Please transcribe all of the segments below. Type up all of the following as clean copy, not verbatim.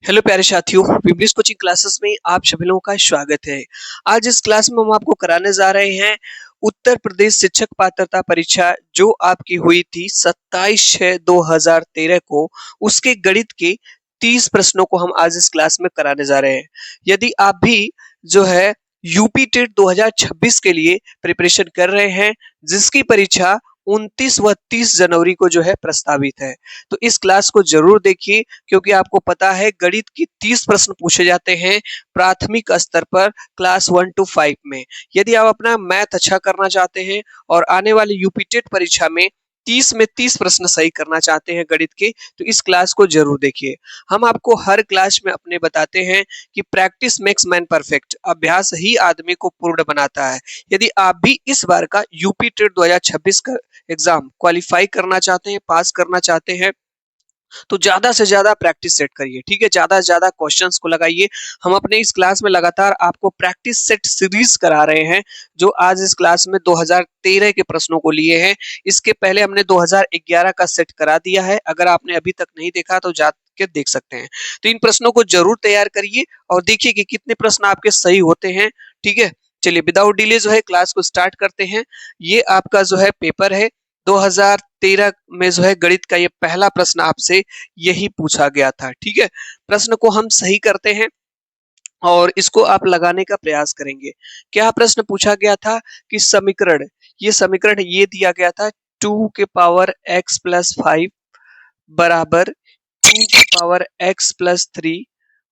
Hello प्यारे साथियों, विब्लिस coaching classes में आप सभी लोगों का स्वागत है। आज इस क्लास में हम आपको कराने जा रहे हैं उत्तर प्रदेश शिक्षक पात्रता परीक्षा जो आपकी हुई थी 27/6/2013 को। उसके गणित के 30 प्रश्नों को हम आज इस क्लास में कराने जा रहे हैं। यदि आप भी जो है यूपी टेट 2026 के लिए प्रिपरेशन कर रहे हैं, जिसकी परीक्षा 29 व 30 जनवरी को जो है प्रस्तावित है, तो इस क्लास को जरूर देखिए, क्योंकि आपको पता है गणित की 30 प्रश्न पूछे जाते हैं प्राथमिक स्तर पर क्लास 1 to 5 में। यदि आप अपना मैथ अच्छा करना चाहते हैं और आने वाली यूपी टेट परीक्षा में 30 में 30 प्रश्न सही करना चाहते हैं गणित के, तो इस क्लास को जरूर देखिए। हम आपको हर क्लास में अपने बताते हैं कि प्रैक्टिस मेक्स मैन परफेक्ट, अभ्यास ही आदमी को पूर्ण बनाता है। यदि आप भी इस बार का यूपी टेट 2026 का एग्जाम क्वालिफाई करना चाहते हैं, पास करना चाहते हैं, तो ज्यादा से ज्यादा प्रैक्टिस सेट करिए। ठीक है, ज्यादा से ज्यादा क्वेश्चंस को लगाइए। हम अपने इस क्लास में लगातार आपको प्रैक्टिस सेट सीरीज करा रहे हैं, जो आज इस क्लास में 2013 के प्रश्नों को लिए हैं। इसके पहले हमने 2011 का सेट करा दिया है। अगर आपने अभी तक नहीं देखा तो जा के देख सकते हैं। तो इन प्रश्नों को जरूर तैयार करिए और देखिए कि कितने प्रश्न आपके सही होते हैं। ठीक है, चलिए विदाउट डिले जो है क्लास को स्टार्ट करते हैं। ये आपका जो है पेपर है 2013 में जो है गणित का ये पहला प्रश्न आपसे यही पूछा गया था। ठीक है, प्रश्न को हम सही करते हैं और इसको आप लगाने का प्रयास करेंगे। क्या प्रश्न पूछा गया था कि समीकरण, ये समीकरण ये दिया गया था 2 के पावर x प्लस 5 बराबर 2 के पावर x प्लस 3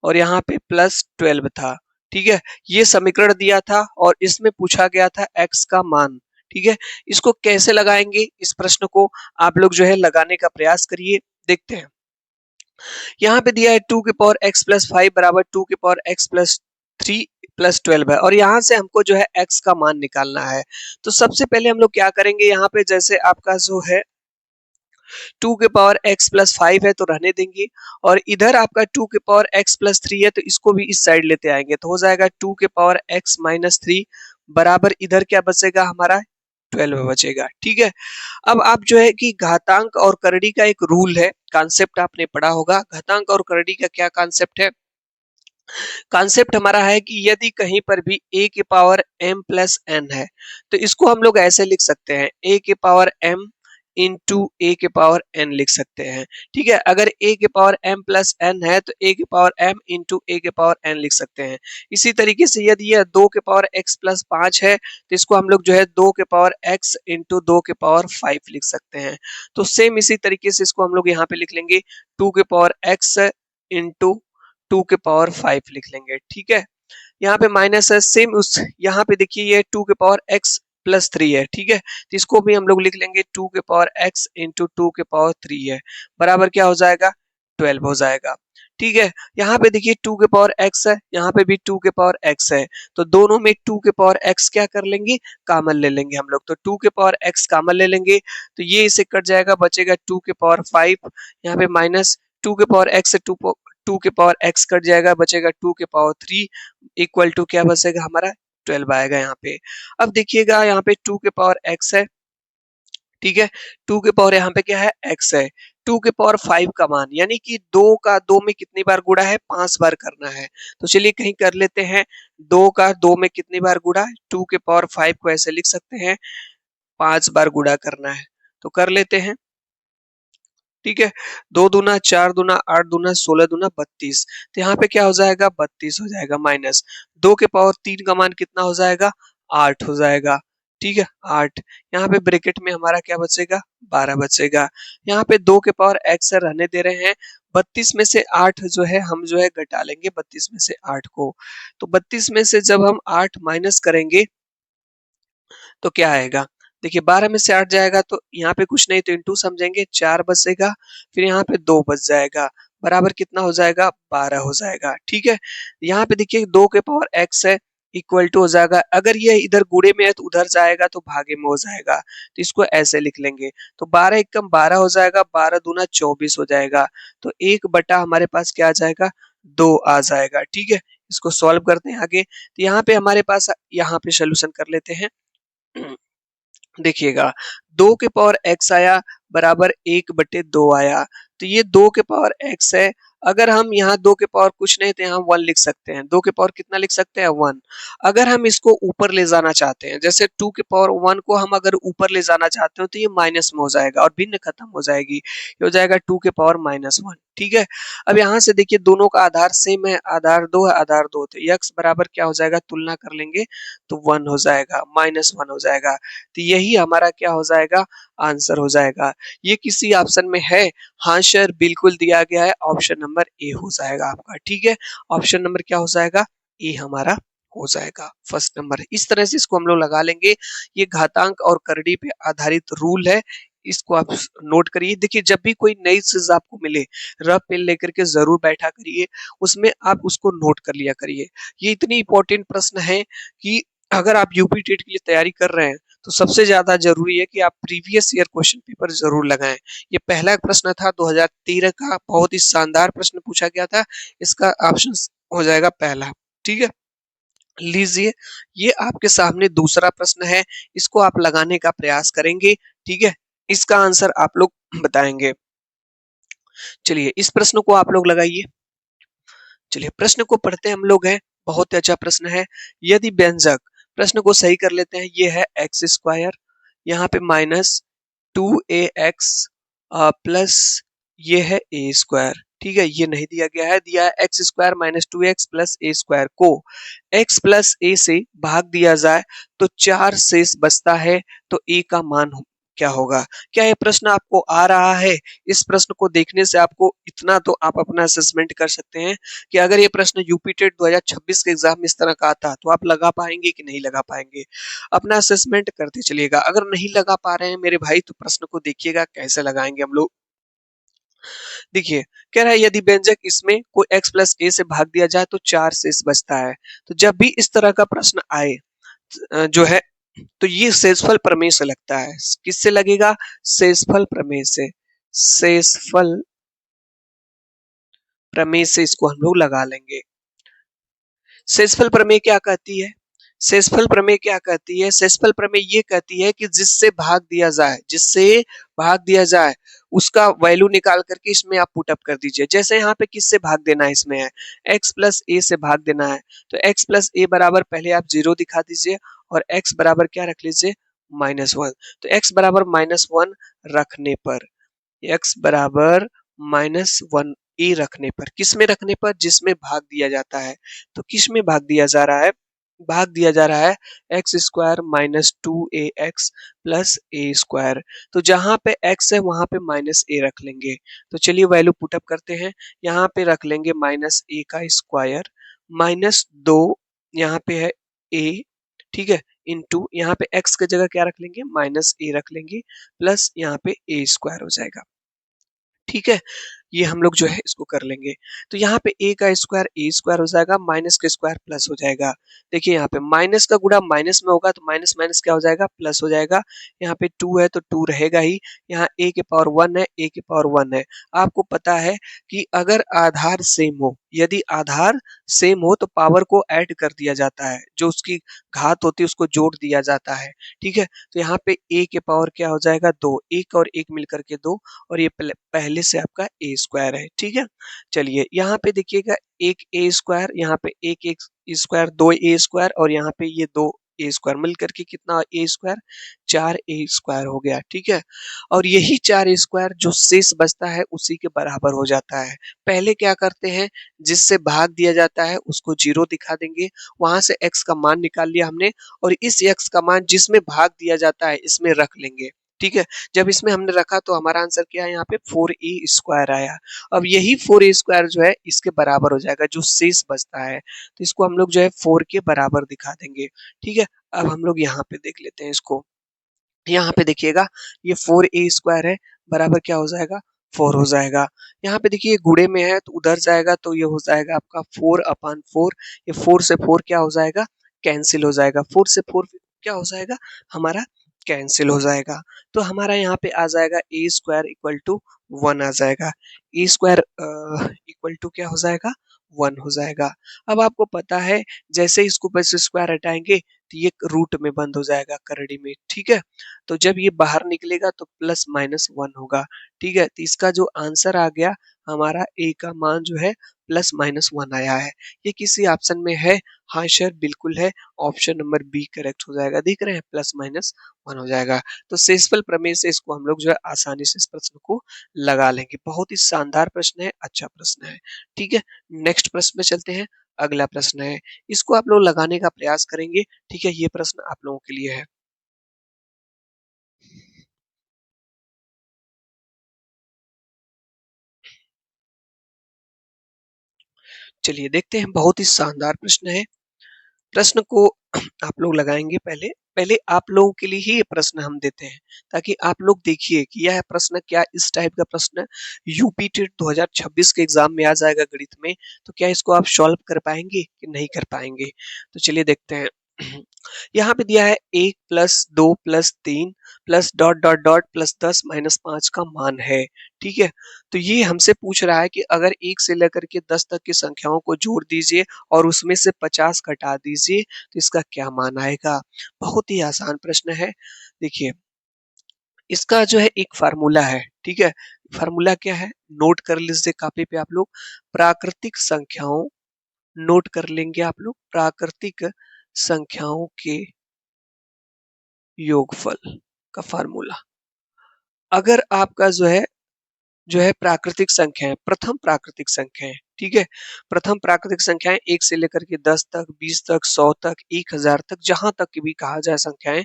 और यहाँ पे प्लस 12 था। ठीक है, ये समीकरण दिया था और इसमें पूछा गया था x का मान। ठीक है, इसको कैसे लगाएंगे, इस प्रश्न को आप लोग जो है लगाने का प्रयास करिए। देखते हैं, यहाँ पे दिया है 2 के पावर x प्लस 5 बराबर 2 के पावर x प्लस 3 प्लस 12 है और यहाँ से हमको जो है x का मान निकालना है। तो सबसे पहले हम लोग क्या करेंगे, यहाँ पे जैसे आपका जो है 2 के पावर x प्लस 5 है तो रहने देंगे, और इधर आपका 2 के पावर x प्लस 3 है तो इसको भी इस साइड लेते आएंगे, तो हो जाएगा 2 के पावर x माइनस 3 बराबर इधर क्या बचेगा हमारा 12 बचेगा। ठीक है, अब आप जो है कि घातांक और करड़ी का एक रूल है, कॉन्सेप्ट आपने पढ़ा होगा। घातांक और करड़ी का क्या कॉन्सेप्ट है? कॉन्सेप्ट हमारा है कि यदि कहीं पर भी a के पावर m प्लस n है, तो इसको हम लोग ऐसे लिख सकते हैं a के पावर m इंटू a के पावर n लिख सकते हैं। ठीक है, अगर a के पावर m प्लस n है तो a के पावर m इंटू a के पावर n लिख सकते हैं। इसी तरीके से यदि यह 2 के पावर x प्लस 5 है तो इसको हम लोग जो है 2 के पावर x इंटू 2 के पावर 5 लिख सकते हैं। तो सेम इसी तरीके से इसको हम लोग यहाँ पे लिख लेंगे 2 के पावर x इंटू 2 के पावर 5 लिख लेंगे। ठीक है, यहाँ पे माइनस है, सेम उस यहाँ पे देखिए ये 2 के पावर x प्लस 3 है। ठीक है, तो इसको भी हम लोग लिख लेंगे 2 के पावर x इंटू 2 के पावर 3 है, बराबर क्या हो जाएगा 12 हो जाएगा। ठीक है, यहाँ पे देखिए 2 के पावर x है, यहाँ पे भी 2 के पावर x है, तो दोनों में 2 के पावर x क्या कर लेंगे, कॉमन ले लेंगे हम लोग। तो 2 के पावर x कॉमन ले लेंगे तो ये इसे कट जाएगा, बचेगा 2 के पावर 5, यहाँ पे माइनस 2 के पावर x से 2 के पावर x कट जाएगा, बचेगा 2 के पावर 3 इक्वल टू क्या बचेगा हमारा 12 आएगा यहाँ पे। अब देखिएगा यहाँ पे 2 के पावर x है। ठीक है, 2 के पावर यहाँ पे क्या है x है। 2 के पावर 5 का मान यानी कि 2 का 2 में कितनी बार गुणा है, 5 बार करना है। तो चलिए कहीं कर लेते हैं, 2 का 2 में कितनी बार गुणा है, 2 के पावर 5 को ऐसे लिख सकते हैं 5 बार गुणा करना है, तो कर लेते हैं। ठीक है, 2 दूना 4 दूना 8 दूना 16 दूना 32, तो यहाँ पे क्या हो जाएगा 32 हो जाएगा, माइनस 2 के पावर 3 का मान कितना हो जाएगा 8 हो जाएगा। ठीक है, 8, यहाँ पे ब्रैकेट में हमारा क्या बचेगा 12 बचेगा। यहाँ पे 2 के पावर x रहने दे रहे हैं, 32 में से 8 जो है हम जो है घटा लेंगे 32 में से 8 को, तो 32 में से जब हम 8 माइनस करेंगे तो क्या आएगा, देखिए 12 में से 8 जाएगा तो यहाँ पे कुछ नहीं तो इंटू समझेंगे, 4 बचेगा, फिर यहाँ पे 2 बच जाएगा, बराबर कितना हो जाएगा 12 हो जाएगा। ठीक है, यहाँ पे देखिए 2 के पावर x है इक्वल टू हो जाएगा, अगर ये इधर गुणे में है तो उधर जाएगा तो भागे में हो जाएगा, तो इसको ऐसे लिख लेंगे, तो 12 एकम 12 हो जाएगा, 12 दूना 24 हो जाएगा, तो 1 बटा हमारे पास क्या आ जाएगा 2 आ जाएगा। ठीक है, इसको सॉल्व करते हैं आगे, तो यहाँ पे हमारे पास यहाँ पे सोल्यूशन कर लेते हैं। देखिएगा 2 के पावर x आया बराबर 1/2 आया, तो ये 2 के पावर x है अगर हम यहाँ 2 के पावर कुछ नहीं तो यहाँ 1 लिख सकते हैं। 2 के पावर कितना लिख सकते हैं? 1। अगर हम इसको ऊपर ले जाना चाहते हैं, जैसे 2 के पावर 1 को हम अगर ऊपर ले जाना चाहते हो तो ये माइनस में हो जाएगा और भिन्न खत्म हो जाएगी। ये हो जाएगा 2 के पावर -1। ठीक है। अब यहाँ से देखिए दोनों का आधार सेम है, आधार 2 है, आधार 2 तो x बराबर क्या हो जाएगा? तुलना कर लेंगे तो 1 हो जाएगा, -1 हो जाएगा। तो यही हमारा क्या हो जाएगा? आंसर हो जाएगा। ये किसी ऑप्शन में है? हाँ सर, बिल्कुल दिया गया है। ऑप्शन नंबर ए हो जाएगा आपका। ठीक है, ऑप्शन नंबर क्या हो जाएगा? ए हमारा हो जाएगा फर्स्ट नंबर। इस तरह से इसको हम लोग लगा लेंगे। ये घातांक और करड़ी पे आधारित रूल है, इसको आप नोट करिए। देखिए जब भी कोई नई चीज आपको मिले, रफ पेन लेकर के जरूर बैठा करिए, उसमें आप उसको नोट कर लिया करिए। ये इतनी इंपॉर्टेंट प्रश्न है कि अगर आप यूपी टेट के लिए तैयारी कर रहे हैं तो सबसे ज्यादा जरूरी है कि आप प्रीवियस ईयर क्वेश्चन पेपर जरूर लगाएं। ये पहला प्रश्न था 2013 का, बहुत ही शानदार प्रश्न पूछा गया था। इसका ऑप्शन हो जाएगा पहला। ठीक है, लीजिए ये आपके सामने दूसरा प्रश्न है, इसको आप लगाने का प्रयास करेंगे। ठीक है, इसका आंसर आप लोग बताएंगे। चलिए इस प्रश्न को आप लोग लगाइए। चलिए प्रश्न को पढ़ते हम लोग हैं। बहुत ही अच्छा प्रश्न है। यदि व्यंजक, प्रश्न को सही कर लेते हैं, ये है एक्स स्क्वायर, यहाँ पे -2ax प्लस ये है ए स्क्वायर। ठीक है, ये नहीं दिया गया है, दिया है एक्स स्क्वायर -2x प्लस ए स्क्वायर को x प्लस ए से भाग दिया जाए तो 4 शेष बचता है, तो ए का मान क्या होगा? क्या ये प्रश्न आपको आ रहा है? इस प्रश्न को देखने से आपको इतना तो आप अपना असेसमेंट कर सकते हैं कि अगर ये प्रश्न यूपी टेट 2026 के एग्जाम में इस तरह का आता तो आप लगा पाएंगे कि नहीं लगा पाएंगे? अपना असेसमेंट करते चलिएगा। अगर नहीं लगा पा रहे हैं मेरे भाई तो प्रश्न को देखिएगा कैसे लगाएंगे हम लोग। देखिए कह रहा है यदि व्यंजक इसमें कोई x प्लस ए से भाग दिया जाए तो 4 शेष बचता है। तो जब भी इस तरह का प्रश्न आए जो है, तो ये शेषफल प्रमेय से लगता है। किससे लगेगा? शेषफल प्रमेय से। शेषफल प्रमेय से इसको हम लोग लगा लेंगे। शेषफल प्रमेय क्या कहती है? शेषफल प्रमेय क्या कहती है? शेषफल प्रमेय ये कहती है कि जिससे भाग दिया जाए, जिससे भाग दिया जाए उसका वैल्यू निकाल करके इसमें आप पुट अप कर दीजिए। जैसे यहाँ पे किससे भाग देना है? इसमें है x प्लस ए से भाग देना है, तो x प्लस ए बराबर पहले आप 0 दिखा दीजिए और x बराबर क्या रख लीजिए? -1। तो x बराबर -1 रखने पर, x बराबर -1 ए रखने पर, किस में रखने पर? जिसमें भाग दिया जाता है। तो किस में भाग दिया जा रहा है? भाग दिया जा रहा है एक्स स्क्वायर -2ax प्लस ए स्क्वायर। तो जहां पे x है वहां पे माइनस ए रख लेंगे। तो चलिए वैल्यू पुटअप करते हैं। यहाँ पे रख लेंगे -a का स्क्वायर -2, यहाँ पे है a, ठीक है, इंटू यहाँ पे x की जगह क्या रख लेंगे? -a रख लेंगे, प्लस यहाँ पे a स्क्वायर हो जाएगा। ठीक है, ये हम लोग जो है इसको कर लेंगे। तो यहाँ पे a का स्क्वायर a स्क्वायर हो जाएगा, माइनस का स्क्वायर प्लस हो जाएगा। देखिए यहाँ पे माइनस का गुणा माइनस में होगा तो माइनस माइनस क्या हो जाएगा? प्लस हो जाएगा। यहाँ पे 2 है तो 2 रहेगा ही। यहाँ a के पावर 1 है, a के पावर 1 है। आपको पता है कि अगर आधार सेम हो, यदि आधार सेम हो तो पावर को ऐड कर दिया जाता है, जो उसकी घात होती है उसको जोड़ दिया जाता है। ठीक है, तो यहाँ पे a के पावर क्या हो जाएगा? 2, 1 और 1 मिलकर के 2, और ये पहले से आपका ए स्क्वायर है। ठीक है, चलिए यहाँ पे देखिएगा एक ए स्क्वायर, यहाँ पे एक एक स्क्वायर, 2 ए स्क्वायर, और यहाँ पे ये 2 ए स्क्वायर मिलकर के कितना ए स्क्वायर? 4 ए स्क्वायर हो गया। ठीक है, और यही 4 ए स्क्वायर जो शेष बचता है उसी के बराबर हो जाता है। पहले क्या करते हैं? जिससे भाग दिया जाता है उसको 0 दिखा देंगे, वहां से x का मान निकाल लिया हमने, और इस x का मान जिसमें भाग दिया जाता है इसमें रख लेंगे। ठीक है, जब इसमें हमने रखा तो हमारा आंसर क्या है? यहाँ पे 4a स्क्वायर आया। अब यही 4a स्क्वायर जो है इसके बराबर हो जाएगा जो शेष बचता है, तो इसको हम लोग जो है 4 के बराबर दिखा देंगे। ठीक है, अब हम लोग यहाँ पे देख लेते हैं इसको। यहाँ पे देखिएगा ये 4a स्क्वायर है, बराबर क्या हो जाएगा? 4 हो जाएगा। यहाँ पे देखिए गुणे में है तो उधर जाएगा तो ये हो जाएगा आपका 4/4। ये 4 से 4 क्या हो जाएगा? कैंसिल हो जाएगा। 4 से 4 क्या हो जाएगा? हमारा कैंसिल हो जाएगा। तो हमारा यहाँ पे आ जाएगा ए स्क्वायर इक्वल टू 1 आ जाएगा। ए स्क्वायर इक्वल टू क्या हो जाएगा? 1 हो जाएगा। अब आपको पता है जैसे इसको बस स्क्वायर हटाएंगे तो ये रूट में बंद हो जाएगा करड़ी में, ठीक है। तो जब ये बाहर निकलेगा तो प्लस माइनस वन होगा, ठीक है। तो इसका जो आंसर आ गया हमारा ए का मान जो है प्लस माइनस वन आया है। ये किसी ऑप्शन में है? हाँ सर बिल्कुल है, ऑप्शन नंबर बी करेक्ट हो जाएगा। देख रहे हैं प्लस माइनस वन हो जाएगा। तो शेषफल प्रमेय से इसको हम लोग जो है आसानी से इस प्रश्न को लगा लेंगे। बहुत ही शानदार प्रश्न है, अच्छा प्रश्न है, ठीक है। नेक्स्ट प्रश्न में चलते हैं। अगला प्रश्न है, इसको आप लोग लगाने का प्रयास करेंगे, ठीक है। ये प्रश्न आप लोगों के लिए है। चलिए देखते हैं, बहुत ही शानदार प्रश्न है। प्रश्न को आप लोग लगाएंगे, पहले पहले आप लोगों के लिए ही ये प्रश्न हम देते हैं, ताकि आप लोग देखिए कि यह प्रश्न क्या इस टाइप का प्रश्न यूपी टेट 2026 के एग्जाम में आ जाएगा गणित में, तो क्या इसको आप सॉल्व कर पाएंगे कि नहीं कर पाएंगे। तो चलिए देखते हैं। यहाँ पे दिया है 1 + 2 + 3 plus dot dot dot plus 10 - 5 का मान है, ठीक है। तो ये हमसे पूछ रहा है कि अगर 1 से लेकर के 10 तक की संख्याओं को जोड़ दीजिए और उसमें से 50 घटा दीजिए तो इसका क्या मान आएगा। बहुत ही आसान प्रश्न है। देखिए इसका जो है एक फार्मूला है, ठीक है। फार्मूला क्या है, नोट कर लीजिए कापी पे आप लोग। प्राकृतिक संख्याओं, नोट कर लेंगे आप लोग, प्राकृतिक संख्याओं के योगफल का फार्मूला। अगर आपका जो है प्राकृतिक संख्याएं, प्रथम प्राकृतिक संख्याएं, ठीक है। प्रथम प्राकृतिक संख्याएं 1 से लेकर के 10 तक, 20 तक, 100 तक, 1000 तक, जहां तक की भी कहा जाए संख्याएं,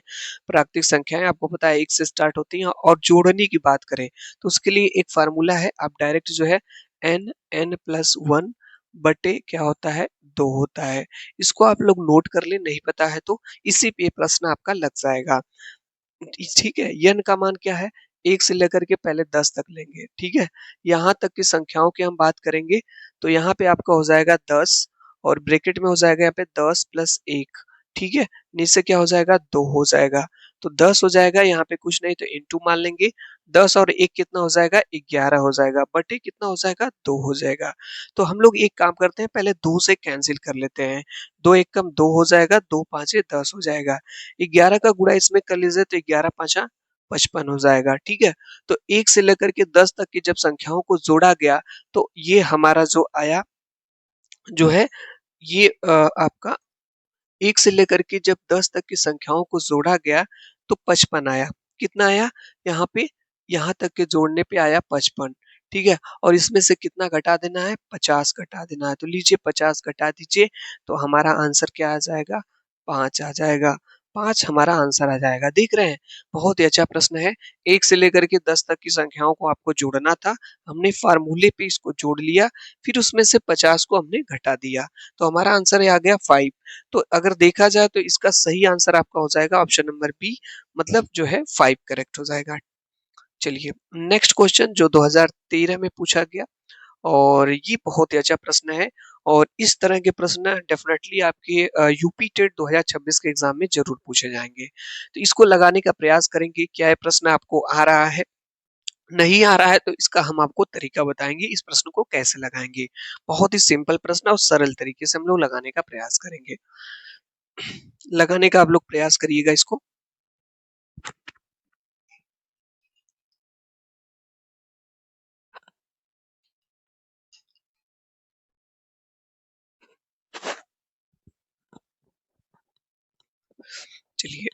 प्राकृतिक संख्याएं आपको पता है 1 से स्टार्ट होती हैं। और जोड़ने की बात करें तो उसके लिए एक फार्मूला है, आप डायरेक्ट जो है n+1 बटे क्या होता है 2 होता है। इसको आप लोग नोट कर ले, नहीं पता है तो इसी पे प्रश्न आपका लग जाएगा, ठीक है। यन का मान क्या है, 1 से लेकर के पहले 10 तक लेंगे, ठीक है। यहाँ तक की संख्याओं की हम बात करेंगे तो यहाँ पे आपका हो जाएगा 10 और ब्रैकेट में हो जाएगा यहाँ पे 10 + 1, ठीक है। नीचे क्या हो जाएगा 2 हो जाएगा। तो 10 हो जाएगा, यहाँ पे कुछ नहीं तो इनटू मान लेंगे। 10 और 1 कितना हो जाएगा 11 हो जाएगा, बटे कितना हो जाएगा 2 हो जाएगा। तो हम लोग एक काम करते हैं, पहले 2 से कैंसिल कर लेते हैं। 2 एक कम 2 हो जाएगा, 2 5 10 हो जाएगा। 11 का गुणा इसमें कर लीजिए तो 11 5 55 हो जाएगा, ठीक है। तो 1 से लेकर के 10 तक की जब संख्याओं को जोड़ा गया तो ये हमारा जो आया जो है ये आपका 1 से लेकर के जब 10 तक की संख्याओं को जोड़ा गया तो 55 आया। कितना आया, यहाँ पे यहाँ तक के जोड़ने पे आया 55, ठीक है। और इसमें से कितना घटा देना है, 50 घटा देना है। तो लीजिए 50 घटा दीजिए तो हमारा आंसर क्या आ जाएगा, 5 आ जाएगा। 5 हमारा आंसर आ जाएगा। देख रहे हैं, बहुत ही अच्छा प्रश्न है। 1 से लेकर के 10 तक की संख्याओं को आपको जोड़ना था, हमने फार्मूले पे इसको जोड़ लिया, फिर उसमें से 50 को हमने घटा दिया, तो हमारा आंसर आ गया 5। तो अगर देखा जाए तो इसका सही आंसर आपका हो जाएगा ऑप्शन नंबर बी, मतलब जो है 5 करेक्ट हो जाएगा। चलिए नेक्स्ट क्वेश्चन जो 2013 में पूछा गया, और ये बहुत ही अच्छा प्रश्न है। और इस तरह के प्रश्न डेफिनेटली आपके यूपी टेट 2026 के एग्जाम में जरूर पूछे जाएंगे। तो इसको लगाने का प्रयास करेंगे। क्या ये प्रश्न आपको आ रहा है, नहीं आ रहा है तो इसका हम आपको तरीका बताएंगे, इस प्रश्न को कैसे लगाएंगे। बहुत ही सिंपल प्रश्न और सरल तरीके से हम लोग लगाने का प्रयास करेंगे। लगाने का आप लोग प्रयास करिएगा इसको। चलिए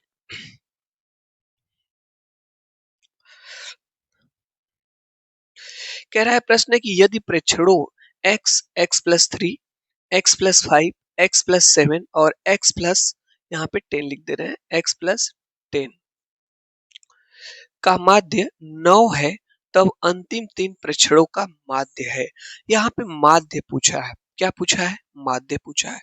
कह रहा है प्रश्न कि यदि प्रेक्षणों x, x+3, x+5, x+7 और x प्लस यहाँ पे 10 लिख दे रहे हैं, x+10 का माध्य 9 है, तब अंतिम 3 प्रेक्षणों का माध्य है। यहाँ पे माध्य पूछा है, क्या पूछा है, माध्य पूछा है।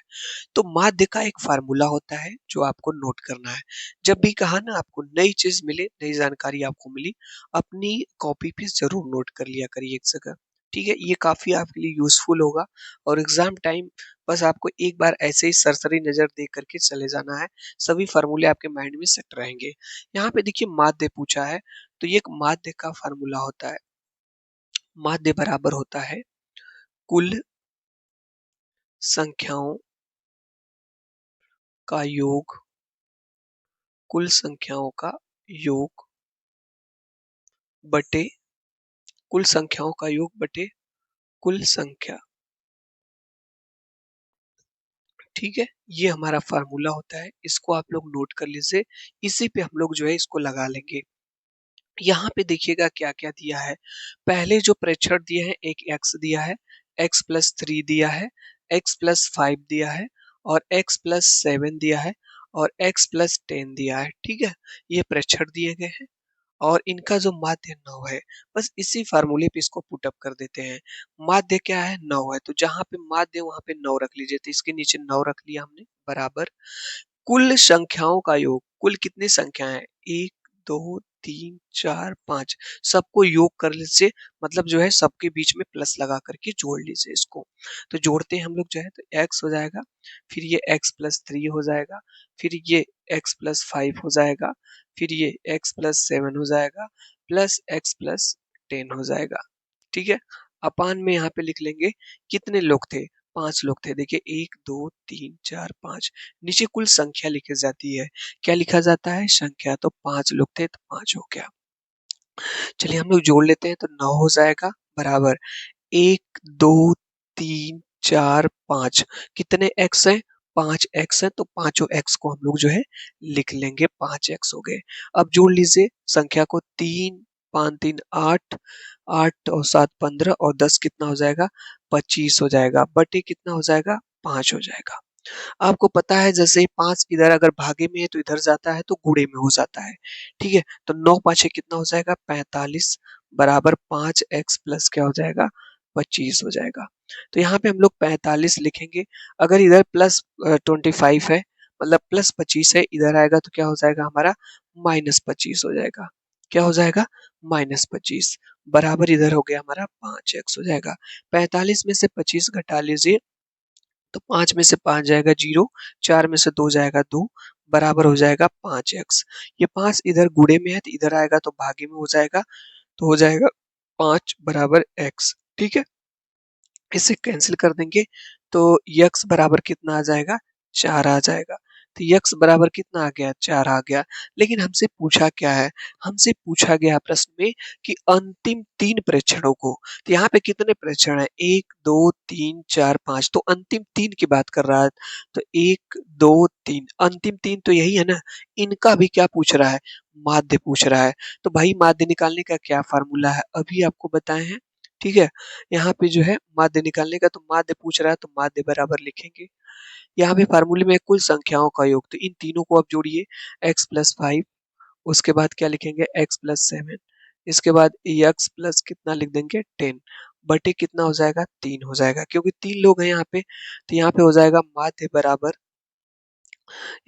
तो माध्य का एक फार्मूला होता है जो आपको नोट करना है। जब भी कहा ना आपको नई चीज मिले, नई जानकारी आपको मिली, अपनी कॉपी पे जरूर नोट कर लिया करिए एक जगह, ठीक है। ये काफी आपके लिए यूजफुल होगा। और एग्जाम टाइम बस आपको एक बार ऐसे ही सरसरी नजर देख करके चले जाना है, सभी फार्मूले आपके माइंड में सेट रहेंगे। यहाँ पे देखिए माध्य पूछा है, तो ये एक माध्य का फार्मूला होता है। माध्य बराबर होता है कुल संख्याओं का योग कुल संख्याओं का योग बटे कुल संख्याओं का योग बटे कुल संख्या। ठीक है, ये हमारा फार्मूला होता है, इसको आप लोग नोट कर लीजिए। इसी पे हम लोग जो है इसको लगा लेंगे। यहाँ पे देखिएगा क्या क्या दिया है। पहले जो प्रेक्षण दिए हैं, एक x दिया है, x+3 दिया है, x+5 दिया है और x+7 दिया है और x+10 दिया है। ठीक है, ये प्रेक्षण दिए गए हैं और इनका जो माध्य 9 है, बस इसी फार्मूले पे इसको पुट अप कर देते हैं। माध्य क्या है? 9 है, तो जहां पे माध्य वहां पे 9 रख लीजिए। तो इसके नीचे 9 रख लिया हमने, बराबर कुल संख्याओं का योग। कुल कितनी संख्या है? 1 2 3 4 5, सबको योग कर लीजिए, मतलब जो है सबके बीच में प्लस लगा करके जोड़ लीजिए इसको। तो जोड़ते हैं हम लोग जो है, तो x हो जाएगा, फिर ये x+3 हो जाएगा, फिर ये x+5 हो जाएगा, फिर ये x+7 हो जाएगा, प्लस x+10 हो जाएगा। ठीक है, अपान में यहाँ पे लिख लेंगे कितने लोग थे? 5 लोग थे। देखिए 1 2 3 4 5, नीचे कुल संख्या लिखी जाती है। क्या लिखा जाता है? संख्या। तो 5 लोग थे तो 5 हो गया। चलिए हम लोग जोड़ लेते हैं, तो 9 हो जाएगा, बराबर 1 2 3 4 5, कितने x है? 5 x है, तो पांचों x को हम लोग जो है लिख लेंगे, 5 x हो गए। अब जोड़ लीजिए संख्या को, 3 5 3 8, 8 और 7 15 और 10 कितना हो जाएगा? 25 हो जाएगा, बटे कितना हो जाएगा? 5 हो जाएगा। आपको पता है जैसे ही 5 इधर अगर भागे में है तो इधर जाता है तो गुणे में हो जाता है। ठीक है, तो 9 पाँचे कितना हो जाएगा? 45, बराबर 5x प्लस क्या हो जाएगा? 25 हो जाएगा। तो यहाँ पे हम लोग 45 लिखेंगे। अगर इधर प्लस 25 है, मतलब प्लस 25 है, इधर आएगा तो क्या हो जाएगा हमारा? -25 हो जाएगा। क्या हो जाएगा? -25, बराबर इधर हो गया हमारा 5x हो जाएगा। 45 में से 25 घटा लीजिए, तो 5 में से 5 जाएगा 0, 4 में से 2 जाएगा 2, बराबर हो जाएगा 5x। ये 5 इधर गुणे में है तो इधर आएगा तो भागे में हो जाएगा, तो हो जाएगा 5 बराबर x। ठीक है, इसे कैंसिल कर देंगे तो x बराबर कितना आ जाएगा? 4 आ जाएगा। तो x बराबर कितना आ गया? 4 आ गया। लेकिन हमसे पूछा क्या है? हमसे पूछा गया प्रश्न में कि अंतिम 3 प्रेक्षणों को, तो यहाँ पे कितने प्रेक्षण है? 1 2 3 4 5, तो अंतिम 3 की बात कर रहा है। तो 1 2 3, अंतिम 3 तो यही है ना, इनका भी क्या पूछ रहा है? माध्य पूछ रहा है। तो भाई माध्य निकालने का क्या फार्मूला है, अभी आपको बताए हैं। ठीक है, यहाँ पे जो है माध्य निकालने का, तो माध्य पूछ रहा है तो माध्य बराबर लिखेंगे। यहाँ पे फार्मूले में कुल संख्याओं का योग, तो इन तीनों को आप जोड़िए, x+5, उसके बाद क्या लिखेंगे? x+7, इसके बाद x प्लस कितना लिख देंगे? 10, बटे कितना हो जाएगा? 3 हो जाएगा, क्योंकि 3 लोग हैं यहाँ पे, तो यहाँ पे हो जाएगा माध्य बराबर,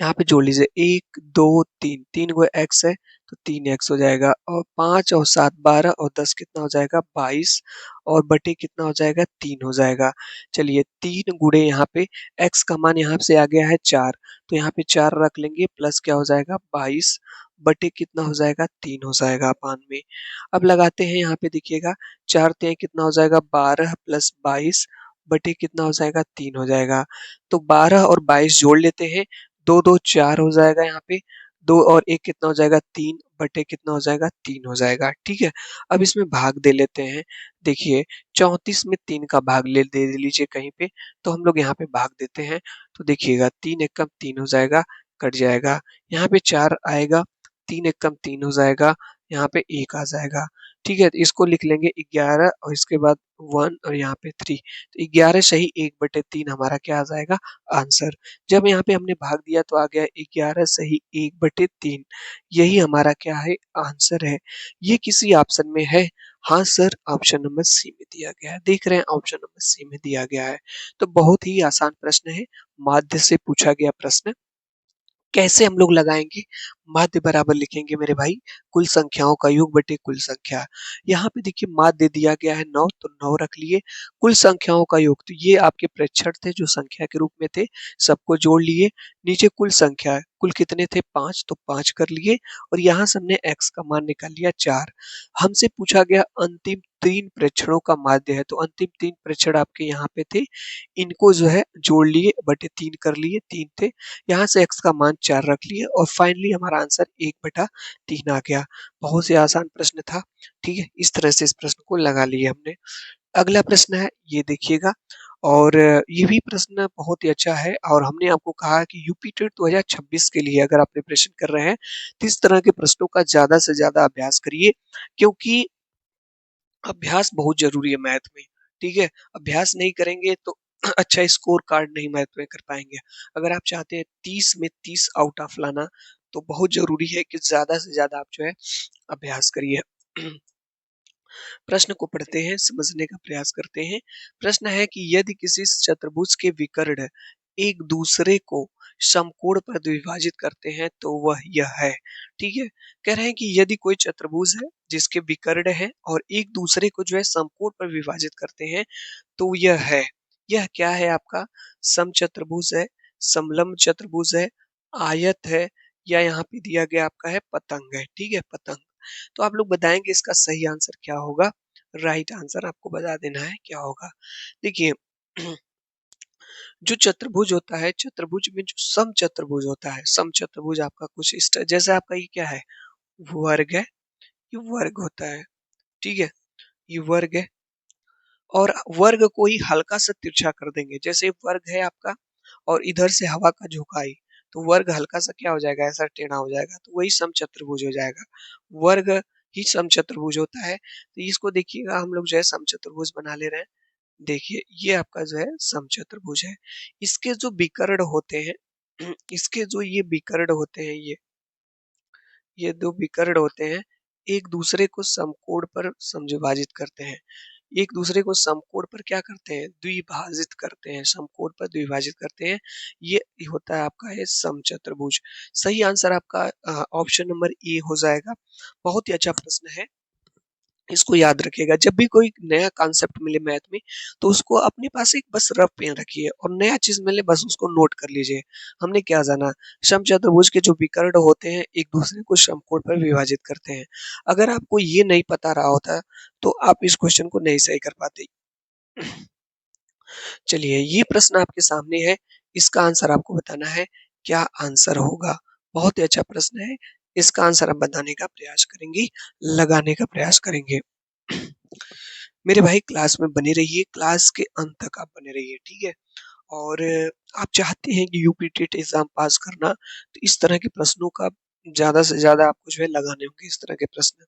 यहाँ पे जोड़ लीजिए 1 2 3, 3 गो x है तो 3x हो जाएगा, और 5 और 7 12 और 10 कितना हो जाएगा? 22, और बटे कितना हो जाएगा? 3 हो जाएगा। चलिए 3 गुणे यहाँ पे x का मान यहाँ से आ गया है 4, तो यहाँ पे 4 रख लेंगे, प्लस क्या हो जाएगा? 22, बटे कितना हो जाएगा? 3 हो जाएगा अपान में। अब लगाते हैं, यहाँ पे देखिएगा 4 3 कितना हो जाएगा? 12 प्लस 22, बटे कितना हो जाएगा? 3 हो जाएगा। तो 12 और 22 जोड़ लेते हैं, 2 2 4 हो जाएगा, यहाँ पे 2 और 1 कितना हो जाएगा? 3, बटे कितना हो जाएगा? 3 हो जाएगा। ठीक है, अब इसमें भाग दे लेते हैं। देखिए 34 में 3 का भाग दे लीजिए कहीं पे, तो हम लोग यहाँ पे भाग देते हैं। तो देखिएगा 3 एकम 3 हो जाएगा, कट जाएगा। यहाँ पे 4 आएगा, 3 एकम 3 हो जाएगा, यहाँ पे 1 आ जाएगा। ठीक है, तो इसको लिख लेंगे 11 और इसके बाद 1 और यहाँ पे 3, तो 11 सही 1/3 हमारा क्या आ जाएगा? आंसर। जब यहाँ पे हमने भाग दिया तो आ गया 11 सही 1/3, यही हमारा क्या है? आंसर है। ये किसी ऑप्शन में है? हाँ सर, ऑप्शन नंबर सी में दिया गया है। देख रहे हैं, ऑप्शन नंबर सी में दिया गया है। तो बहुत ही आसान प्रश्न है, माध्य से पूछा गया प्रश्न। कैसे हम लोग लगाएंगे? माध्य बराबर लिखेंगे मेरे भाई, कुल संख्याओं का योग बटे कुल संख्या। यहाँ पे देखिए माध्य दिया गया है 9, तो 9 रख लिए। कुल संख्याओं का योग, तो ये आपके प्रेक्षण थे जो संख्या के रूप में थे, सबको जोड़ लिए। नीचे कुल संख्या है, कुल कितने थे? 5, तो 5 कर लिए, और यहाँ से हमने x का मान निकाल लिया 4। हमसे पूछा गया अंतिम 3 प्रेक्षणों का माध्य है, तो अंतिम 3 प्रेक्षण आपके यहाँ पे थे, इनको जो है जोड़ लिए, बटे 3 कर लिए, 3 थे, यहाँ से x का मान 4 रख लिए, और फाइनली हमारा आंसर 1/3 आ गया। बहुत ही आसान प्रश्न था। ठीक है, इस तरह से इस प्रश्न को लगा लिया हमने। अगला प्रश्न है, ये देखिएगा, और ये भी प्रश्न बहुत ही अच्छा है, और हमने आपको कहा कि यूपी टेट 2026 के लिए अगर आप प्रिपरेशन कर रहे हैं तो इस तरह के प्रश्नों का ज्यादा से ज्यादा अभ्यास करिए, क्योंकि अभ्यास बहुत जरूरी है मैथ में। ठीक है, अभ्यास नहीं करेंगे तो अच्छा स्कोर कार्ड नहीं मैथ में कर पाएंगे। अगर आप चाहते हैं 30 में 30 आउट ऑफ लाना, तो बहुत जरूरी है कि ज्यादा से ज्यादा आप जो है अभ्यास करिए। प्रश्न को पढ़ते हैं, समझने का प्रयास करते हैं। प्रश्न है कि यदि किसी चतुर्भुज के विकर्ण एक दूसरे को समकोण पर द्विभाजित करते हैं तो वह यह है। ठीक है, कह रहे हैं कि यदि कोई चतुर्भुज है जिसके विकर्ण है और एक दूसरे को जो है समकोण पर विभाजित करते हैं तो यह है। यह क्या है आपका? समचतुर्भुज है, समलंब चतुर्भुज है, आयत है, या यहाँ पे दिया गया आपका है पतंग है। ठीक है, पतंग। तो आप लोग बताएंगे इसका सही आंसर क्या होगा। राइट आंसर आपको बता देना है क्या होगा। देखिए, जो चतुर्भुज होता है, चतुर्भुज में जो समचतुर्भुज होता है, समचतुर्भुज आपका कुछ इस जैसे आपका ये क्या है, वर्ग है, ये वर्ग होता है। ठीक है, ये वर्ग है, और वर्ग को ही हल्का सा तिरछा कर देंगे। जैसे वर्ग है आपका और इधर से हवा का झोंकाई, तो वर्ग हल्का सा क्या हो जाएगा, ऐसा टेढ़ा हो जाएगा, तो वही समचतुर्भुज हो जाएगा। वर्ग ही समचतुर्भुज होता है। तो इसको देखिएगा, हम लोग जो है समचतुर्भुज बना ले रहे हैं। देखिए, ये आपका जो है समचतुर्भुज है। इसके जो विकर्ण होते हैं इसके जो ये विकर्ण होते हैं, ये दो विकर्ण होते हैं, एक दूसरे को समकोण पर समविभाजित करते हैं। एक दूसरे को समकोण पर क्या करते हैं, द्विभाजित करते हैं, समकोण पर द्विभाजित करते हैं। ये होता है आपका है समचतुर्भुज। सही आंसर आपका ऑप्शन नंबर ए हो जाएगा। बहुत ही अच्छा प्रश्न है, इसको याद रखिएगा। जब भी कोई नया कॉन्सेप्ट मिले मैथ में, तो उसको अपने पास एक बस रफ पेन रखिए, और नया चीज मिले बस उसको नोट कर लीजिए। हमने क्या जाना, समचतुर्भुज के जो विकर्ण होते हैं एक दूसरे को समकोण पर विभाजित करते हैं। अगर आपको ये नहीं पता रहा होता तो आप इस क्वेश्चन को नहीं सही कर पाते। चलिए, ये प्रश्न आपके सामने है, इसका आंसर आपको बताना है, क्या आंसर होगा। बहुत ही अच्छा प्रश्न है, इसका आंसर आप बताने का प्रयास करेंगे, लगाने का प्रयास करेंगे। मेरे भाई क्लास में बने रहिए, क्लास के अंत तक आप बने रहिए। ठीक है, और आप चाहते हैं कि यूपी टेट एग्जाम पास करना, तो इस तरह के प्रश्नों का ज्यादा से ज्यादा आपको जो है लगाने होंगे, इस तरह के प्रश्न।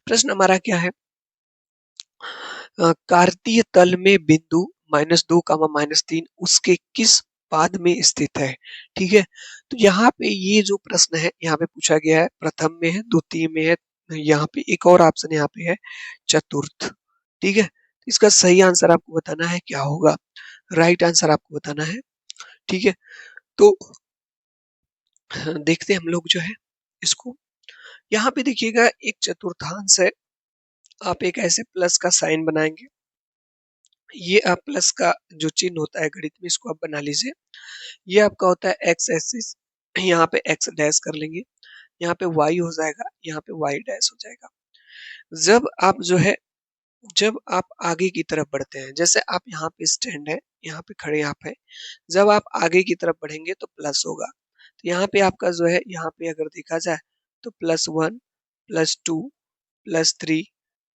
प्रश्न हमारा क्या है, कार्तीय तल में बिंदु -2, उसके किस पाद में स्थित है। ठीक है, तो यहाँ पे ये जो प्रश्न है, यहाँ पे पूछा गया है, प्रथम में है, द्वितीय में है, यहाँ पे एक और ऑप्शन यहाँ पे है चतुर्थ। ठीक है, तो इसका सही आंसर आपको बताना है क्या होगा। राइट आंसर आपको बताना है। ठीक है, तो देखते हैं हम लोग जो है इसको। यहाँ पे देखिएगा, एक चतुर्थांश है, आप एक ऐसे प्लस का साइन बनाएंगे। ये आप प्लस का जो चिन्ह होता है गणित में, इसको आप बना लीजिए। ये आपका होता है एक्स एक्सिस, यहाँ पे एक्स डैश कर लेंगे, यहाँ पे वाई हो जाएगा, यहाँ पे वाई डैश हो जाएगा। जब आप जो है, जब आप आगे की तरफ बढ़ते हैं, जैसे आप यहाँ पे स्टैंड है, यहाँ पे खड़े आप है, जब आप आगे की तरफ बढ़ेंगे तो प्लस होगा। तो यहाँ पे आपका जो है, यहाँ पे अगर देखा जाए तो +1, +2, +3,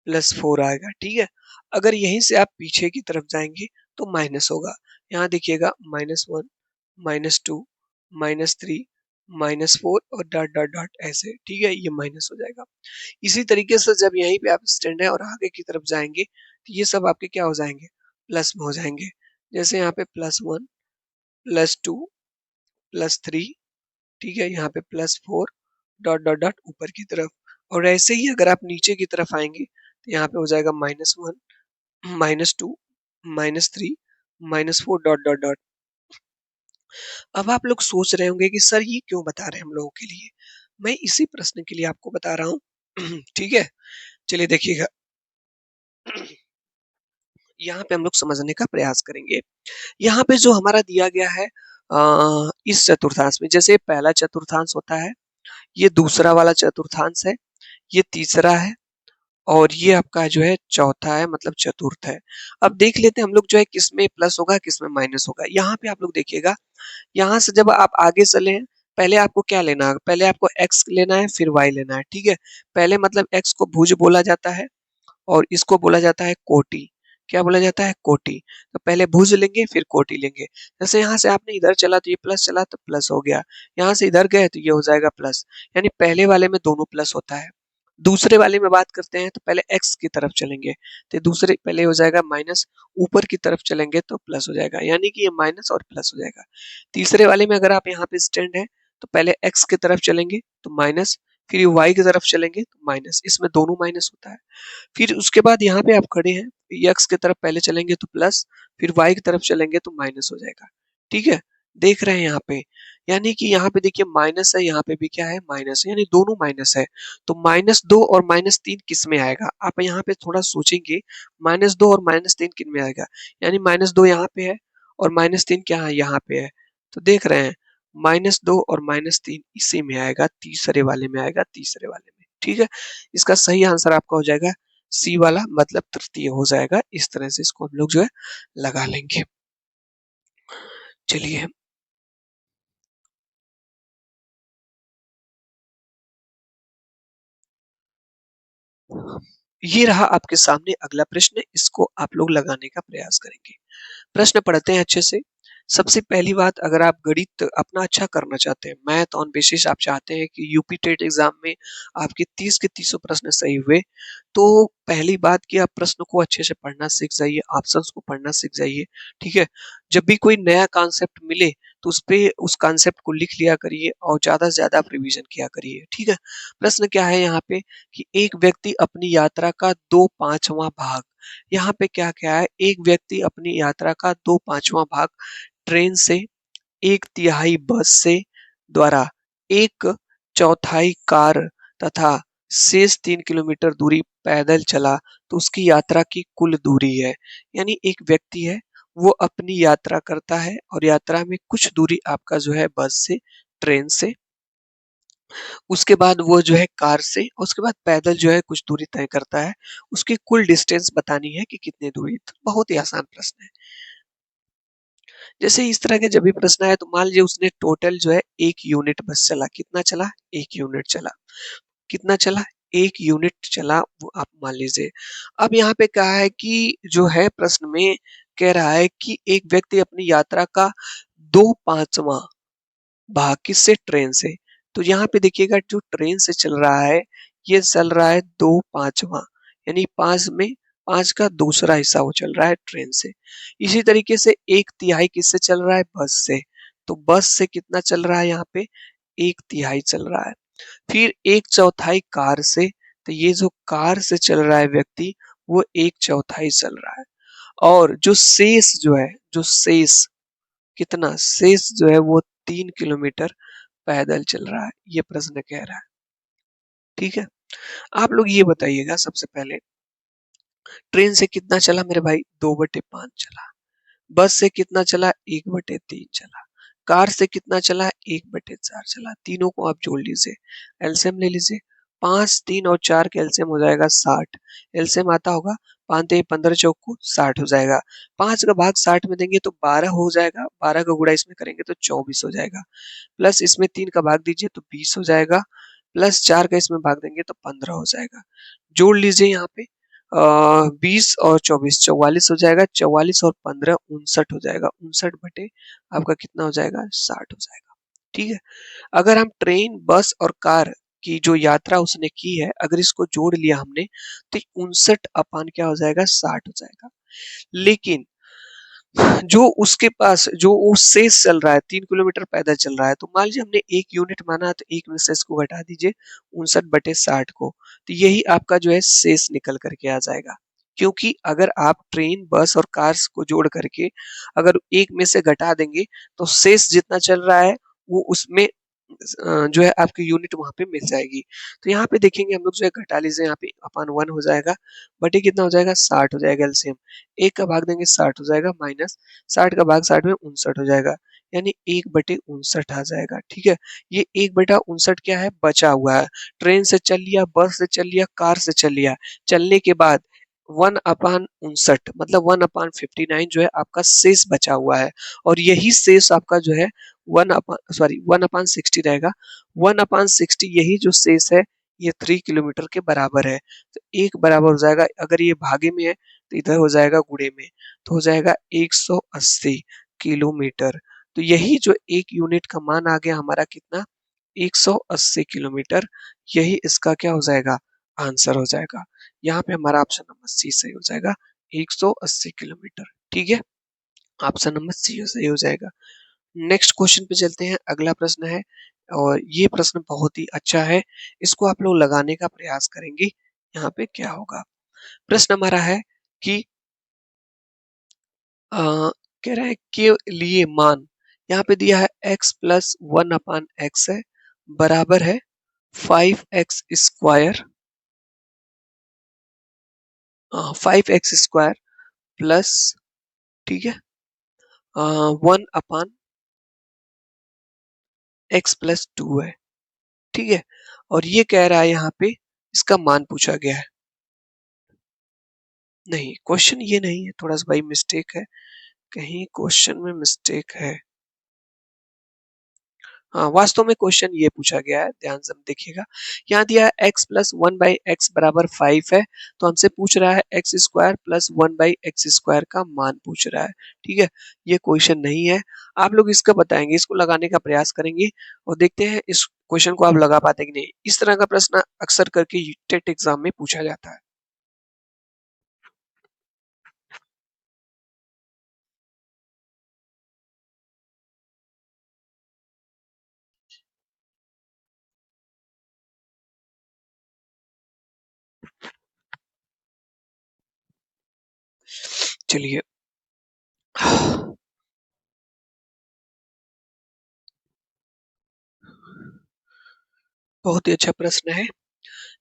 +4 आएगा। ठीक है, अगर यहीं से आप पीछे की तरफ जाएंगे तो माइनस होगा। यहाँ देखिएगा, -1, -2, -3, -4 और डॉट डॉट डॉट ऐसे। ठीक है, ये माइनस हो जाएगा। इसी तरीके से जब यहीं पे आप स्टैंड है और आगे की तरफ जाएंगे तो ये सब आपके क्या हो जाएंगे, प्लस में हो जाएंगे। जैसे यहाँ पे +1, +2, +3, ठीक है, यहाँ पे +4, डॉट डॉट डॉट ऊपर की तरफ। और ऐसे ही अगर आप नीचे की तरफ आएंगे तो यहाँ पे हो जाएगा -1, -2, -3, -4, डॉट डॉट डॉट। अब आप लोग सोच रहे होंगे कि सर ये क्यों बता रहे हैं हम लोगों के लिए। मैं इसी प्रश्न के लिए आपको बता रहा हूँ। ठीक है, चलिए देखिएगा, यहाँ पे हम लोग समझने का प्रयास करेंगे। यहाँ पे जो हमारा दिया गया है, इस चतुर्थांश में, जैसे पहला चतुर्थांश होता है, ये दूसरा वाला चतुर्थांश है, ये तीसरा है, और ये आपका जो है चौथा है, मतलब चतुर्थ है। अब देख लेते हैं हम लोग जो है किसमें प्लस होगा, किसमें माइनस होगा। यहाँ पे आप लोग देखिएगा, यहाँ से जब आप आगे चले हैं पहले आपको क्या लेना है, पहले आपको x लेना है फिर y लेना है, ठीक है। पहले मतलब x को भुज बोला जाता है और इसको बोला जाता है कोटि। क्या बोला जाता है? कोटि। तो पहले भुज लेंगे फिर कोटि लेंगे। जैसे यहाँ से आपने इधर चला तो ये प्लस चला तो प्लस हो गया, यहाँ से इधर गए तो ये हो जाएगा प्लस, यानी पहले वाले में दोनों प्लस होता है। दूसरे वाले में बात करते हैं तो पहले x की तरफ चलेंगे तो दूसरे पहले हो जाएगा माइनस, ऊपर की तरफ चलेंगे तो प्लस हो जाएगा, यानी कि ये माइनस और प्लस हो जाएगा। तीसरे वाले में अगर आप यहाँ पे स्टैंड है तो पहले x की तरफ चलेंगे तो माइनस, फिर ये y की तरफ चलेंगे तो माइनस, इसमें दोनों माइनस होता है। फिर उसके बाद यहाँ पे आप खड़े हैं, x की तरफ पहले चलेंगे तो प्लस, फिर y की तरफ चलेंगे तो माइनस हो जाएगा, ठीक है। देख रहे हैं यहाँ पे, यानी कि यहाँ पे देखिए माइनस है, यहाँ पे भी क्या है? माइनस है, यानी दोनों माइनस है। तो -2 और -3 किस में आएगा? आप यहाँ पे थोड़ा सोचेंगे, -2 और -3 किन में आएगा? यानी -2 यहाँ पे है और -3 क्या है? यहाँ पे है। तो देख रहे हैं -2 और -3 इसी में आएगा, तीसरे वाले में आएगा, तीसरे वाले में, ठीक है। इसका सही आंसर आपका हो जाएगा सी वाला, मतलब तृतीय हो जाएगा। इस तरह से इसको हम लोग जो है लगा लेंगे। चलिए, ये रहा आपके सामने अगला प्रश्न, इसको आप लोग लगाने का प्रयास करेंगे। प्रश्न पढ़ते हैं अच्छे से। सबसे पहली बात, अगर आप गणित अपना अच्छा करना चाहते हैं, मैथ ऑन बेसिस आप चाहते हैं कि यूपी टेट एग्जाम में आपके 30 के 30 प्रश्न सही हुए, तो पहली बात कि आप प्रश्न को अच्छे से पढ़ना सीख जाइए, ऑप्शंस को पढ़ना सीख जाइए, ठीक है। जब भी कोई नया कॉन्सेप्ट मिले तो उस पे उस कॉन्सेप्ट को लिख लिया करिए और ज्यादा से ज्यादा आप रिवीजन किया करिए, ठीक है। प्रश्न क्या है यहाँ पे कि एक व्यक्ति अपनी यात्रा का 2/5वां भाग, यहाँ पे क्या क्या है? एक व्यक्ति अपनी यात्रा का 2/5वां भाग ट्रेन से, 1/3 बस से द्वारा, 1/4 कार तथा शेष 3 किलोमीटर दूरी पैदल चला तो उसकी यात्रा की कुल दूरी है। यानी एक व्यक्ति है, वो अपनी यात्रा करता है और यात्रा में कुछ दूरी आपका जो है बस से, ट्रेन से, उसके बाद वो जो है कार से, उसके बाद पैदल जो है कुछ दूरी तय करता है। उसकी कुल डिस्टेंस बतानी है कि कितनी दूरी। तो बहुत ही आसान प्रश्न है। जैसे इस तरह के जब भी प्रश्न आए तो मान लीजिए उसने टोटल जो है 1 यूनिट बस चला, कितना चला? 1 यूनिट चला। कितना चला? 1 यूनिट चला, वो आप मान लीजिए। अब यहाँ पे कहा है कि जो है प्रश्न में कह रहा है कि एक व्यक्ति अपनी यात्रा का 2/5वां भाग किससे? ट्रेन से। तो यहाँ पे देखिएगा जो ट्रेन से चल रहा है, ये चल रहा है 2/5वां, यानी 5 में 5 का दूसरा हिस्सा वो चल रहा है ट्रेन से। इसी तरीके से 1/3 किससे चल रहा है? बस से। तो बस से कितना चल रहा है यहाँ पे? 1/3 चल रहा है। फिर 1/4 कार से, तो ये जो कार से चल रहा है व्यक्ति, वो 1/4 चल रहा है। और जो शेष जो है, जो शेष कितना? शेष जो है वो 3 किलोमीटर पैदल चल रहा है, ये प्रश्न कह रहा है, ठीक है। आप लोग ये बताइएगा सबसे पहले, ट्रेन से कितना चला मेरे भाई? 2/5 चला। बस से कितना चला? 1/3 चला। कार से कितना चला? 1/4 चला। तीनों को आप जोड़ लीजिए, एलसीएम ले लीजिए। 5, 3 और 4 का एलसीएम हो जाएगा 60। एलसीएम आता होगा, 5 3 15 चौक को 60 हो जाएगा। 5 का भाग 60 में देंगे तो 12 हो जाएगा, 12 का गुणा इसमें करेंगे तो 24 हो जाएगा। प्लस इसमें 3 का भाग दीजिए तो 20 हो जाएगा, प्लस 4 का इसमें भाग देंगे तो 15 हो जाएगा। जोड़ लीजिए यहाँ पे 20 और 24 44 हो जाएगा, 44 और 15 59 हो जाएगा, 59 बटे आपका कितना हो जाएगा? 60 हो जाएगा, ठीक है। अगर हम ट्रेन, बस और कार की जो यात्रा उसने की है, अगर इसको जोड़ लिया हमने तो 59 अपान क्या हो जाएगा? 60 हो जाएगा। लेकिन जो उसके पास जो वो शेष चल रहा है, 3 किलोमीटर पैदल चल रहा है, तो मान लीजिए हमने 1 यूनिट माना तो 1 में से इसको घटा दीजिए 59/60 को, तो यही आपका जो है शेष निकल करके आ जाएगा। क्योंकि अगर आप ट्रेन, बस और कार्स को जोड़ करके अगर एक में से घटा देंगे तो शेष जितना चल रहा है वो उसमें जो है आपकी यूनिट वहां पे मिल जाएगी। तो यहाँ पे देखेंगे हम लोग जो है घटा लीजिए, यहाँ पे अपान 1 हो जाएगा, बटे कितना हो जाएगा? 60 हो जाएगा एलसीएम। 1 का भाग देंगे 60 हो जाएगा, माइनस 60 का भाग 60 में 59 हो जाएगा, यानी 1/59 आ जाएगा, ठीक है। ये 1/59 क्या है? बचा हुआ है। ट्रेन से चल लिया, बस से चल लिया, कार से चल लिया, चलने के बाद 1/59 मतलब 1/59 जो है आपका शेष बचा हुआ है, और यही शेष आपका जो है 1/60 रहेगा। 1/60 यही जो शेष है ये 3 किलोमीटर के बराबर है। तो एक बराबर हो जाएगा, अगर ये भागे में है तो इधर हो जाएगा गुणे में, तो हो जाएगा 180 किलोमीटर। तो यही जो एक यूनिट का मान आ गया हमारा कितना, 180 किलोमीटर। यही इसका क्या हो जाएगा, आंसर हो जाएगा। यहाँ पे हमारा ऑप्शन नंबर सी सही हो जाएगा, 180 किलोमीटर। ठीक है, ऑप्शन नंबर सी सही हो जाएगा। नेक्स्ट क्वेश्चन पे चलते हैं। अगला प्रश्न है और ये प्रश्न बहुत ही अच्छा है, इसको आप लोग लगाने का प्रयास करेंगे। यहाँ पे क्या होगा, प्रश्न हमारा है कि कह रहे हैं के लिए मान यहाँ पे दिया है x+1/x है, बराबर है 5x² 5x² प्लस, ठीक है, 1/x+2 है। ठीक है, और ये कह रहा है यहाँ पे इसका मान पूछा गया है। नहीं, क्वेश्चन ये नहीं है, थोड़ा सा भाई मिस्टेक है, कहीं क्वेश्चन में मिस्टेक है। हाँ, वास्तव में क्वेश्चन ये पूछा गया है, ध्यान से देखिएगा। यहाँ दिया है x+1/x बराबर 5 है, तो हमसे पूछ रहा है x² प्लस 1/x² का मान पूछ रहा है। ठीक है, ये क्वेश्चन नहीं है। आप लोग इसका बताएंगे, इसको लगाने का प्रयास करेंगे और देखते हैं इस क्वेश्चन को आप लगा पाते कि नहीं। इस तरह का प्रश्न अक्सर करके टेट एग्जाम में पूछा जाता है। चलिए, बहुत ही अच्छा प्रश्न है।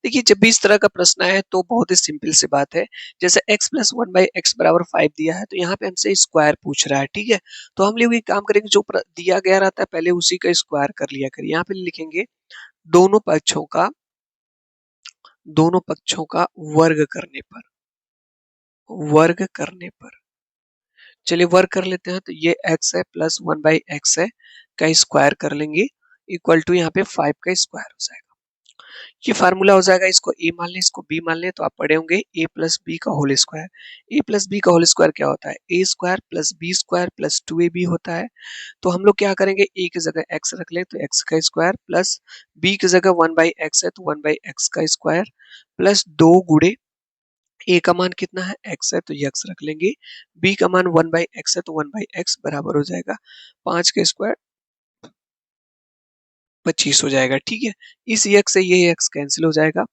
देखिए, जब भी इस तरह का प्रश्न है तो बहुत ही सिंपल सी बात है। जैसे x+1/x बराबर 5 दिया है, तो यहाँ पे हमसे स्क्वायर पूछ रहा है। ठीक है, तो हम लोग ये काम करेंगे, जो दिया गया रहता है पहले उसी का स्क्वायर कर लिया करिए। यहाँ पे लिखेंगे दोनों पक्षों का वर्ग करने पर, वर्ग करने पर, चलिए वर्ग कर लेते हैं। तो ये x है प्लस 1/x है का स्क्वायर कर लेंगे, इक्वल टू यहाँ पे 5 का स्क्वायर हो जाएगा। ये फार्मूला हो जाएगा, इसको a मान लें, इसको b मान लें, तो आप पढ़े होंगे a प्लस बी का whole square. a plus B का होल स्क्वायर क्या होता है, a square plus B square plus 2ab होता है। तो हम लोग क्या करेंगे, a की जगह x रख लें, तो x का स्क्वायर प्लस b की जगह 1/x है तो 1/x का स्क्वायर प्लस 2 गुणे a का मान कितना है x है, तो ये x रख लेंगे, b का मान 1/x है तो 1/x बराबर हो जाएगा 5 का स्क्वायर 25 हो जाएगा। ठीक है, इस x से ये x कैंसिल हो जाएगा।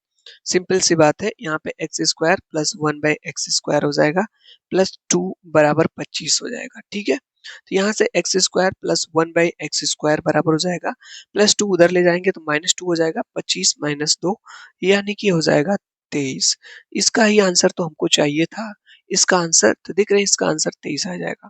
सिंपल सी बात है, यहाँ पे x² प्लस 1/x² हो जाएगा प्लस 2 बराबर 25 हो जाएगा। ठीक है, तो यहाँ से x² प्लस 1/x² बराबर हो जाएगा, प्लस 2 उधर ले जाएंगे तो -2 हो जाएगा, 25 माइनस 2 यानी कि हो जाएगा 23। इसका ही आंसर तो हमको चाहिए था। इसका आंसर तो देख रहे हैं, इसका आंसर 23 आ जाएगा।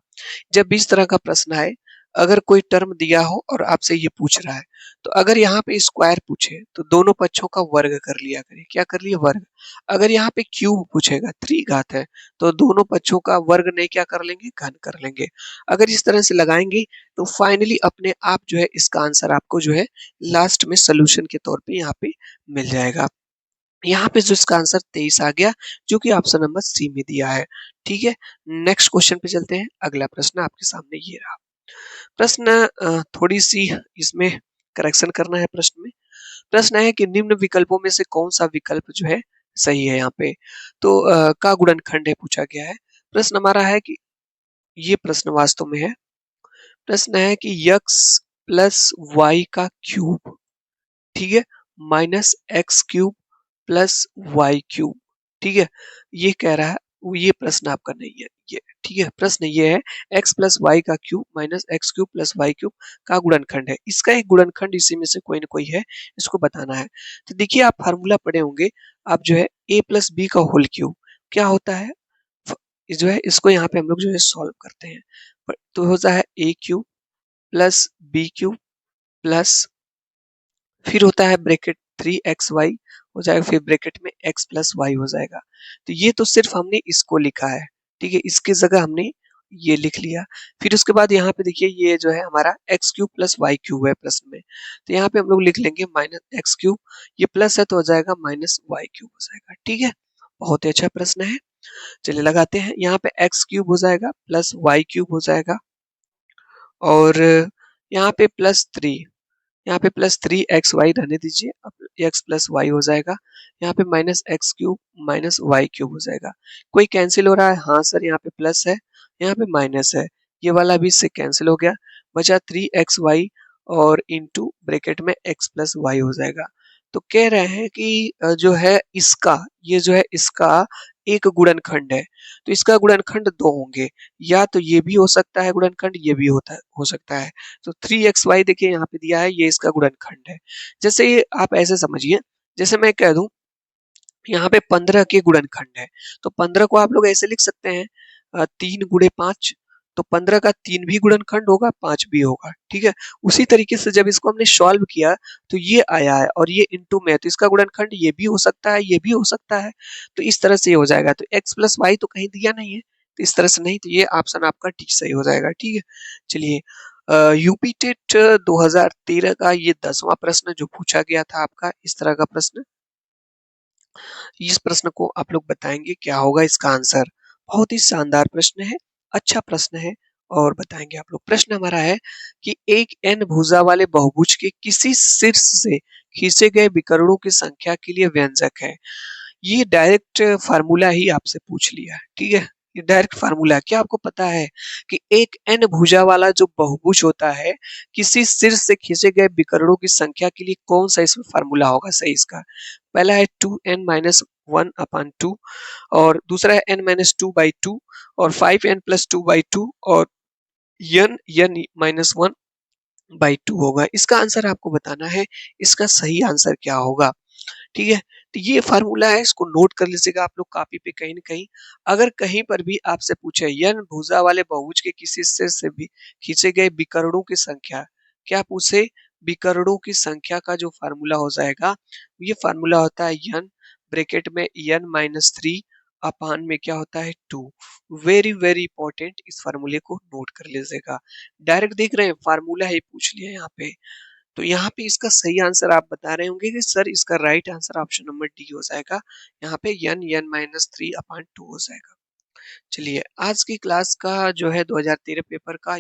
जब भी इस तरह का प्रश्न आए, अगर कोई टर्म दिया हो और आपसे ये पूछ रहा है, तो अगर यहाँ पे स्क्वायर पूछे तो दोनों पक्षों का वर्ग कर लिया करिए। क्या कर लिए, वर्ग। अगर यहाँ पे क्यूब पूछेगा, 3 घात है, तो दोनों पक्षों का वर्ग नहीं क्या कर लेंगे, घन कर लेंगे। अगर इस तरह से लगाएंगे तो फाइनली अपने आप जो है इसका आंसर आपको जो है लास्ट में सोल्यूशन के तौर पे यहाँ पे मिल जाएगा। यहाँ पे जो इसका आंसर 23 आ गया, जो कि ऑप्शन नंबर सी में दिया है। ठीक है, नेक्स्ट क्वेश्चन पे चलते हैं। अगला प्रश्न आपके सामने ये रहा। प्रश्न थोड़ी सी इसमें करेक्शन करना है प्रश्न में। प्रश्न है कि निम्न विकल्पों में से कौन सा विकल्प जो है सही है। यहाँ पे तो का गुणनखंड है पूछा गया है। प्रश्न हमारा है कि ये प्रश्न वास्तव में है, प्रश्न है कि x प्लस वाई का क्यूब, ठीक है, minus X cube plus Y cube. ठीक है, ये कह रहा है, ये प्रश्न आपका नहीं है ये। ठीक है, प्रश्न ये है x प्लस वाई का cube minus X cube plus Y cube का गुणनखंड है। इसका एक गुणनखंड इसी में से कोई ना कोई है, इसको बताना है। तो देखिए, आप फार्मूला पढ़े होंगे, आप जो है a प्लस बी का होल क्यूब क्या होता है, जो है इसको यहाँ पे हम लोग जो है सॉल्व करते हैं, तो होता है a cube plus B cube plus, फिर होता है ब्रैकेट 3xy हो जाएगा, फिर ब्रैकेट में x प्लस वाई हो जाएगा। तो ये तो सिर्फ हमने इसको लिखा है। ठीक है, इसकी जगह हमने ये लिख लिया। फिर उसके बाद यहाँ पे देखिए ये जो है हमारा X cube plus Y cube है प्रश्न में, तो यहाँ पे हम लोग लिख लेंगे माइनस एक्स क्यूब, ये प्लस है तो हो जाएगा माइनस वाई क्यूब हो जाएगा। ठीक है, बहुत ही अच्छा प्रश्न है। चलिए लगाते हैं, यहाँ पे एक्स क्यूब हो जाएगा प्लस वाई क्यूब हो जाएगा, और यहाँ पे प्लस थ्री, यहाँ पे प्लस थ्री एक्स वाई रहने दीजिए, अब एक्स प्लस वाई हो जाएगा। यहाँ पे minus X cube minus Y cube हो जाएगा। कोई कैंसिल हो रहा है? हाँ सर, यहाँ पे प्लस है, यहाँ पे माइनस है, ये वाला भी इससे कैंसिल हो गया, बचा थ्री एक्स वाई और इंटू ब्रैकेट में एक्स प्लस वाई हो जाएगा। तो कह रहे हैं कि जो है इसका, ये जो है इसका एक गुणनखंड है, तो इसका गुणनखंड दो होंगे, या तो ये भी हो सकता है गुणनखंड, ये भी हो सकता है। तो 3xy देखिए यहाँ पे दिया है, ये इसका गुणनखंड है। जैसे ये आप ऐसे समझिए, जैसे मैं कह दूं यहाँ पे 15 के गुणनखंड है, तो 15 को आप लोग ऐसे लिख सकते हैं 3 गुणे 5, तो 15 का 3 भी गुणनखंड होगा, 5 भी होगा। ठीक है, उसी तरीके से जब इसको हमने सॉल्व किया तो ये आया है और ये इनटू में है, तो इसका गुणनखंड ये भी हो सकता है, ये भी हो सकता है, तो इस तरह से ये हो जाएगा। तो x प्लस वाई तो कहीं दिया नहीं है, तो इस तरह से नहीं, तो ये ऑप्शन आपका डी सही हो जाएगा। ठीक है, चलिए यूपी टेट 2013 का ये 10वां प्रश्न जो पूछा गया था आपका, इस तरह का प्रश्न, इस प्रश्न को आप लोग बताएंगे क्या होगा इसका आंसर। बहुत ही शानदार प्रश्न है, अच्छा प्रश्न है, और बताएंगे आप लोग। प्रश्न हमारा है कि एक एन भुजा वाले बहुभुज के किसी शीर्ष से खींचे गए विकर्णों की संख्या के लिए व्यंजक है। ये डायरेक्ट फार्मूला ही आपसे पूछ लिया है। ठीक है, ये डायरेक्ट फार्मूला है। क्या आपको पता है कि एक एन भुजा वाला जो बहुभुज होता है, किसी शीर्ष से खींचे गए विकर्णों की संख्या के लिए कौन सा इसमें फार्मूला होगा सही इसका? पहला है 2n-1/2, और दूसरा है n-2/2, और 5n+2/2, और n-1/2 होगा। इसका आंसर आपको बताना है, इसका सही आंसर क्या होगा। ठीक है, तो ये फार्मूला है, इसको नोट कर लीजिएगा आप लोग कॉपी पे कहीं न कहीं। अगर कहीं पर भी आपसे पूछे n भुजा वाले बहुभुज के किसी हिस्से से भी खींचे गए विकर्णों की संख्या, क्या पूछे? विकर्णों की संख्या का जो फार्मूला हो जाएगा, ये फार्मूला होता है n ब्रैकेट में n-3 अपान में क्या होता है 2। वेरी वेरी इंपॉर्टेंट, इस फार्मूले को नोट कर लीजिएगा। डायरेक्ट देख रहे हैं फार्मूला ही पूछ लिया यहाँ पे। तो यहाँ पे इसका सही आंसर आप बता रहे होंगे कि सर इसका right answer option number D हो जाएगा। यहाँ पे n-3/2 हो जाएगा। चलिए, आज की क्लास का जो है 2013 पेपर का